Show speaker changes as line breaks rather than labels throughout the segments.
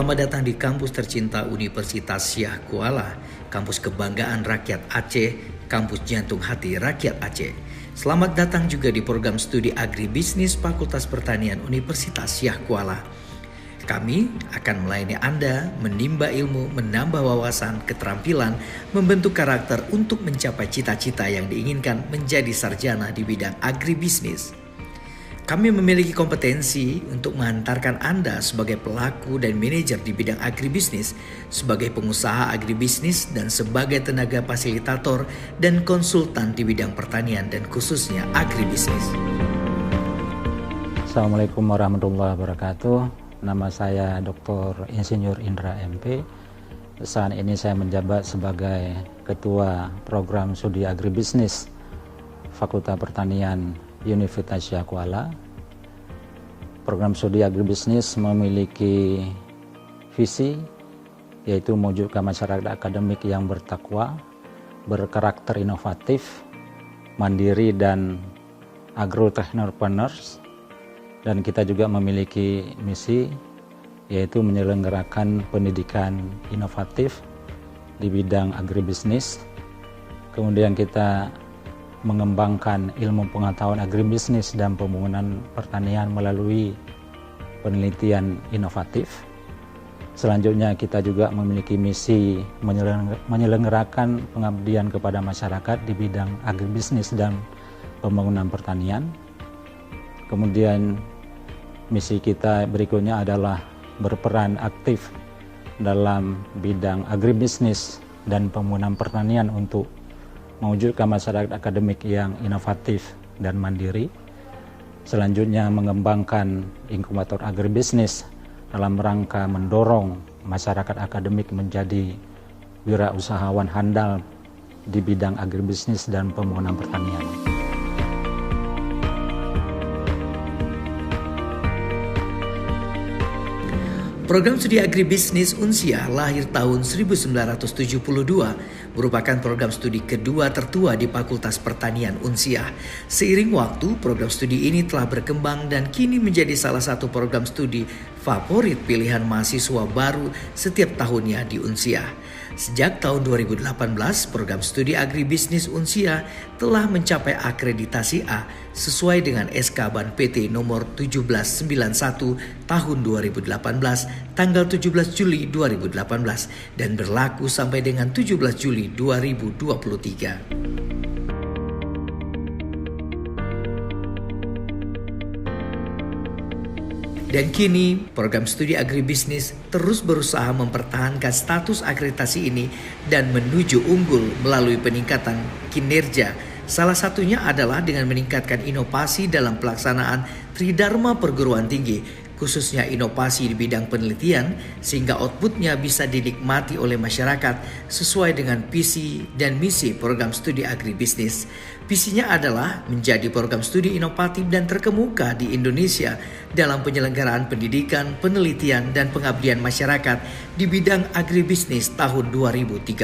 Selamat datang di kampus tercinta Universitas Syah Kuala, kampus kebanggaan rakyat Aceh, kampus jantung hati rakyat Aceh. Selamat datang juga di program studi agribisnis Fakultas Pertanian Universitas Syah Kuala. Kami akan melayani Anda, menimba ilmu, menambah wawasan, keterampilan, membentuk karakter untuk mencapai cita-cita yang diinginkan menjadi sarjana di bidang agribisnis. Kami memiliki kompetensi untuk menghantarkan Anda sebagai pelaku dan manajer di bidang agribisnis, sebagai pengusaha agribisnis, dan sebagai tenaga fasilitator dan konsultan di bidang pertanian dan khususnya agribisnis.
Assalamualaikum warahmatullahi wabarakatuh. Nama saya Dr. Insinyur Indra MP. Saat ini saya menjabat sebagai Ketua Program Studi Agribisnis Fakultas Pertanian Universitas Syah Kuala. Program studi agribisnis memiliki visi yaitu mewujudkan masyarakat akademik yang bertakwa, berkarakter inovatif, mandiri dan agrotechnopreneurs. Dan kita juga memiliki misi yaitu menyelenggarakan pendidikan inovatif di bidang agribisnis. Kemudian kita mengembangkan ilmu pengetahuan agribisnis dan pembangunan pertanian melalui penelitian inovatif. Selanjutnya kita juga memiliki misi menyelenggarakan pengabdian kepada masyarakat di bidang agribisnis dan pembangunan pertanian. Kemudian misi kita berikutnya adalah berperan aktif dalam bidang agribisnis dan pembangunan pertanian untuk mewujudkan masyarakat akademik yang inovatif dan mandiri. Selanjutnya mengembangkan inkubator agribisnis dalam rangka mendorong masyarakat akademik menjadi wirausahawan handal di bidang agribisnis dan pembangunan pertanian.
Program studi agribisnis Unsia lahir tahun 1972, merupakan program studi kedua tertua di Fakultas Pertanian Unsia. Seiring waktu, program studi ini telah berkembang dan kini menjadi salah satu program studi favorit pilihan mahasiswa baru setiap tahunnya di Unsia. Sejak tahun 2018, program studi agribisnis Unsia telah mencapai akreditasi A sesuai dengan SK Ban PT nomor 1791 tahun 2018 tanggal 17 Juli 2018 dan berlaku sampai dengan 17 Juli 2023. Dan kini, program studi agribisnis terus berusaha mempertahankan status akreditasi ini dan menuju unggul melalui peningkatan kinerja. Salah satunya adalah dengan meningkatkan inovasi dalam pelaksanaan Tridharma Perguruan Tinggi, khususnya inovasi di bidang penelitian, sehingga outputnya bisa dinikmati oleh masyarakat sesuai dengan visi dan misi program studi agribisnis. Visinya adalah menjadi program studi inovatif dan terkemuka di Indonesia dalam penyelenggaraan pendidikan, penelitian, dan pengabdian masyarakat di bidang agribisnis tahun 2030.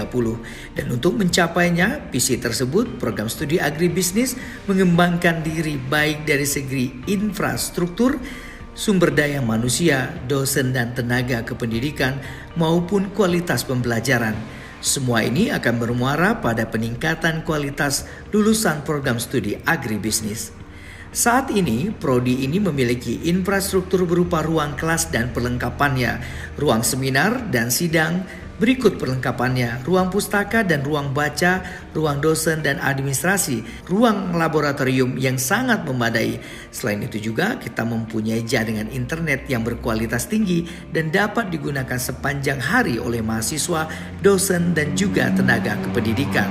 Dan untuk mencapainya, visi tersebut, program studi agribisnis mengembangkan diri baik dari segi infrastruktur, sumber daya manusia, dosen dan tenaga kependidikan, maupun kualitas pembelajaran. Semua ini akan bermuara pada peningkatan kualitas lulusan program studi agribisnis. Saat ini, prodi ini memiliki infrastruktur berupa ruang kelas dan perlengkapannya, ruang seminar dan sidang. Berikut perlengkapannya: ruang pustaka dan ruang baca, ruang dosen dan administrasi, ruang laboratorium yang sangat memadai. Selain itu juga kita mempunyai jaringan internet yang berkualitas tinggi dan dapat digunakan sepanjang hari oleh mahasiswa, dosen, dan juga tenaga kependidikan.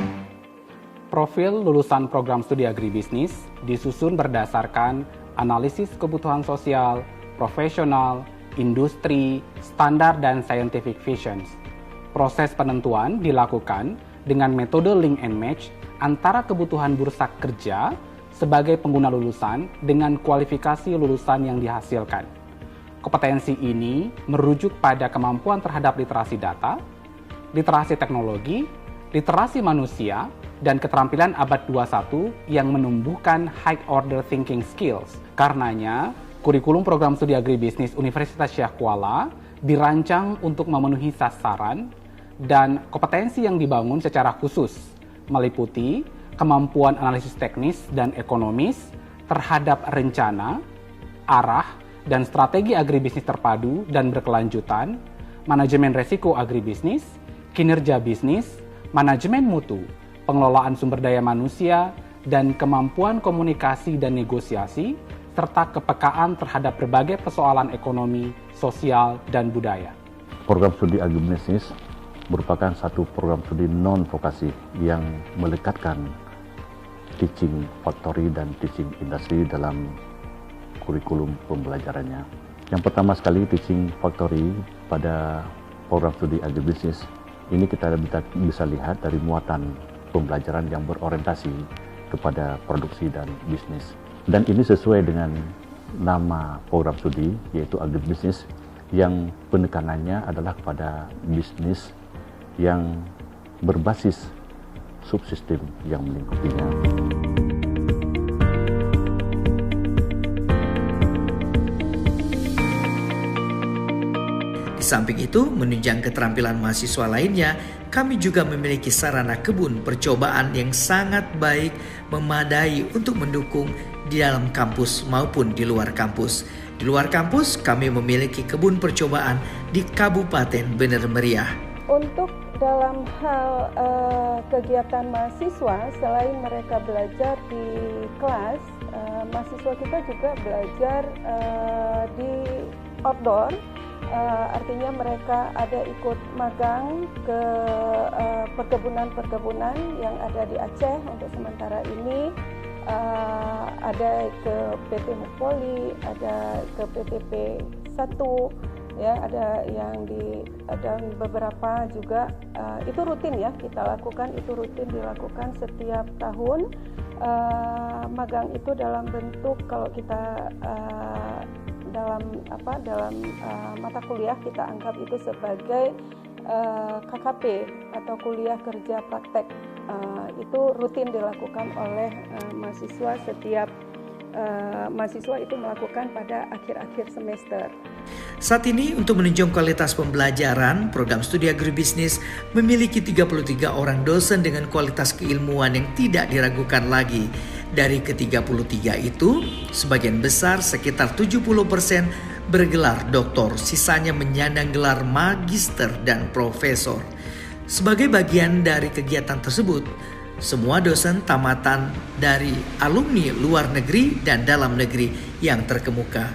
Profil lulusan program studi agribisnis disusun berdasarkan analisis kebutuhan sosial, profesional, industri, standar, dan scientific visions. Proses penentuan dilakukan dengan metode link and match antara kebutuhan bursa kerja sebagai pengguna lulusan dengan kualifikasi lulusan yang dihasilkan. Kompetensi ini merujuk pada kemampuan terhadap literasi data, literasi teknologi, literasi manusia, dan keterampilan abad 21 yang menumbuhkan high order thinking skills. Karenanya, kurikulum program studi agribisnis Universitas Syah Kuala dirancang untuk memenuhi sasaran dan kompetensi yang dibangun secara khusus, meliputi kemampuan analisis teknis dan ekonomis terhadap rencana, arah, dan strategi agribisnis terpadu dan berkelanjutan, manajemen resiko agribisnis, kinerja bisnis, manajemen mutu, pengelolaan sumber daya manusia, dan kemampuan komunikasi dan negosiasi, serta kepekaan terhadap berbagai persoalan ekonomi, sosial, dan budaya.
Program studi agribisnis merupakan satu program studi non-vokasi yang melekatkan teaching factory dan teaching industry dalam kurikulum pembelajarannya. Yang pertama sekali, teaching factory pada program studi agribisnis ini kita bisa lihat dari muatan pembelajaran yang berorientasi kepada produksi dan bisnis. Dan ini sesuai dengan nama program studi, yaitu agribisnis, yang penekanannya adalah kepada bisnis yang berbasis subsistem yang melingkupinya.
Di samping itu, menunjang keterampilan mahasiswa lainnya, kami juga memiliki sarana kebun percobaan yang sangat baik, memadai untuk mendukung di dalam kampus maupun di luar kampus. Di luar kampus, kami memiliki kebun percobaan di Kabupaten Bener Meriah.
Untuk dalam hal kegiatan mahasiswa, selain mereka belajar di kelas, mahasiswa kita juga belajar di outdoor. Artinya mereka ada ikut magang ke perkebunan-perkebunan yang ada di Aceh untuk sementara ini. Ada ke PT Mukpoli, ada ke PTP 1, ya, ada yang ada beberapa juga. Itu rutin ya kita lakukan, itu rutin dilakukan setiap tahun. Magang itu dalam bentuk, kalau kita dalam mata kuliah kita anggap itu sebagai KKP atau kuliah kerja praktek. Itu rutin dilakukan oleh mahasiswa. Setiap mahasiswa itu melakukan pada akhir-akhir semester.
Saat ini untuk menunjang kualitas pembelajaran, program studi agribisnis memiliki 33 orang dosen dengan kualitas keilmuan yang tidak diragukan lagi. Dari ke-33 itu, sebagian besar sekitar 70% bergelar doktor, sisanya menyandang gelar magister dan profesor. Sebagai bagian dari kegiatan tersebut, semua dosen tamatan dari alumni luar negeri dan dalam negeri yang terkemuka,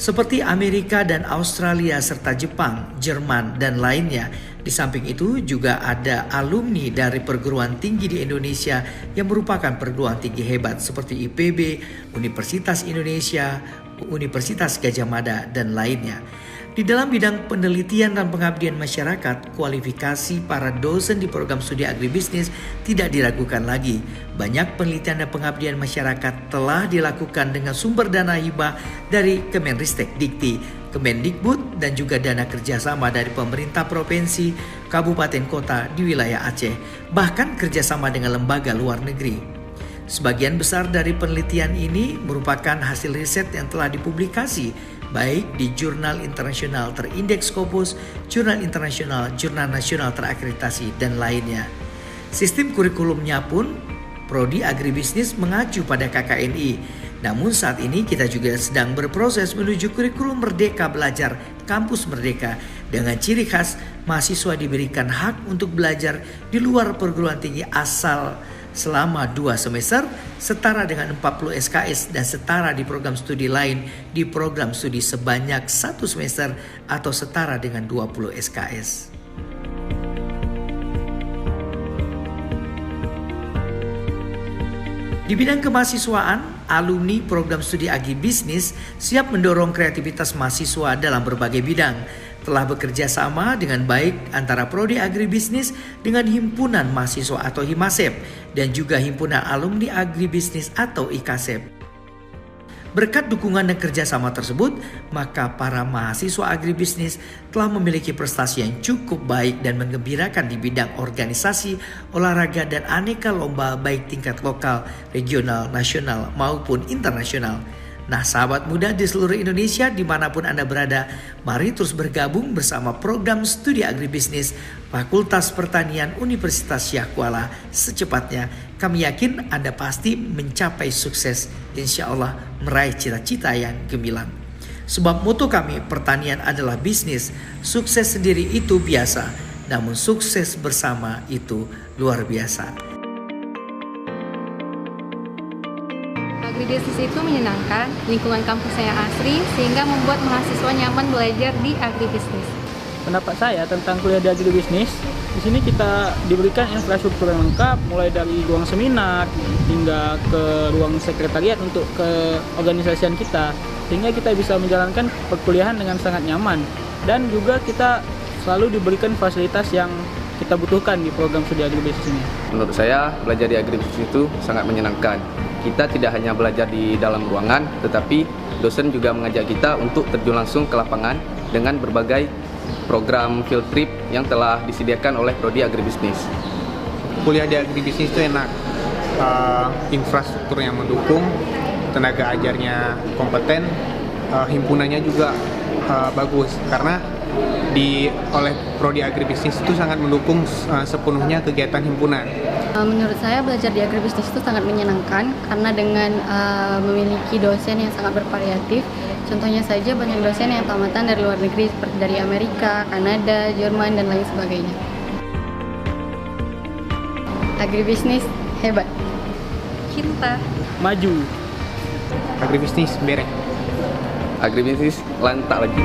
seperti Amerika dan Australia serta Jepang, Jerman, dan lainnya. Di samping itu juga ada alumni dari perguruan tinggi di Indonesia yang merupakan perguruan tinggi hebat seperti IPB, Universitas Indonesia, Universitas Gadjah Mada, dan lainnya. Di dalam bidang penelitian dan pengabdian masyarakat, kualifikasi para dosen di program studi agribisnis tidak diragukan lagi. Banyak penelitian dan pengabdian masyarakat telah dilakukan dengan sumber dana hibah dari Kemenristek Dikti, Kemendikbud, dan juga dana kerjasama dari pemerintah provinsi, kabupaten, kota di wilayah Aceh, bahkan kerjasama dengan lembaga luar negeri. Sebagian besar dari penelitian ini merupakan hasil riset yang telah dipublikasi baik di jurnal internasional terindeks Scopus, jurnal internasional, jurnal nasional terakreditasi, dan lainnya. Sistem kurikulumnya pun Prodi Agribisnis mengacu pada KKNI. Namun saat ini kita juga sedang berproses menuju kurikulum Merdeka Belajar Kampus Merdeka dengan ciri khas mahasiswa diberikan hak untuk belajar di luar perguruan tinggi asal selama 2 semester, setara dengan 40 SKS, dan setara di program studi lain di program studi sebanyak 1 semester atau setara dengan 20 SKS. Di bidang kemahasiswaan, alumni program studi agribisnis siap mendorong kreativitas mahasiswa dalam berbagai bidang. Telah bekerja sama dengan baik antara Prodi Agribisnis dengan Himpunan Mahasiswa atau Himasep dan juga Himpunan Alumni Agribisnis atau IKASEP. Berkat dukungan dan kerjasama tersebut, maka para mahasiswa agribisnis telah memiliki prestasi yang cukup baik dan menggembirakan di bidang organisasi, olahraga, dan aneka lomba baik tingkat lokal, regional, nasional, maupun internasional. Nah, sahabat muda di seluruh Indonesia dimanapun Anda berada, mari terus bergabung bersama program studi agribisnis Fakultas Pertanian Universitas Syah Kuala secepatnya. Kami yakin Anda pasti mencapai sukses, insya Allah meraih cita-cita yang gemilang. Sebab moto kami, pertanian adalah bisnis, sukses sendiri itu biasa, namun sukses bersama itu luar biasa.
Agribisnis itu menyenangkan, lingkungan kampusnya yang asri, sehingga membuat mahasiswa nyaman belajar di agribisnis.
Pendapat saya tentang kuliah di agribisnis, di sini kita diberikan infrastruktur yang lengkap, mulai dari ruang seminar hingga ke ruang sekretariat untuk keorganisasian kita, sehingga kita bisa menjalankan perkuliahan dengan sangat nyaman. Dan juga kita selalu diberikan fasilitas yang kita butuhkan di program studi agribisnis ini.
Menurut saya, belajar di agribisnis itu sangat menyenangkan. Kita tidak hanya belajar di dalam ruangan, tetapi dosen juga mengajak kita untuk terjun langsung ke lapangan dengan berbagai program field trip yang telah disediakan oleh Prodi Agribisnis.
Kuliah di agribisnis itu enak, infrastruktur yang mendukung, tenaga ajarnya kompeten, himpunannya juga bagus karena oleh Prodi Agribisnis itu sangat mendukung sepenuhnya kegiatan himpunan.
Menurut saya belajar di agribisnis itu sangat menyenangkan karena dengan memiliki dosen yang sangat bervariatif. Contohnya saja banyak dosen yang tamatan dari luar negeri seperti dari Amerika, Kanada, Jerman, dan lain sebagainya. Agribisnis hebat.
Cinta.
Maju.
Agribisnis bereh.
Agribisnis lantak lagi.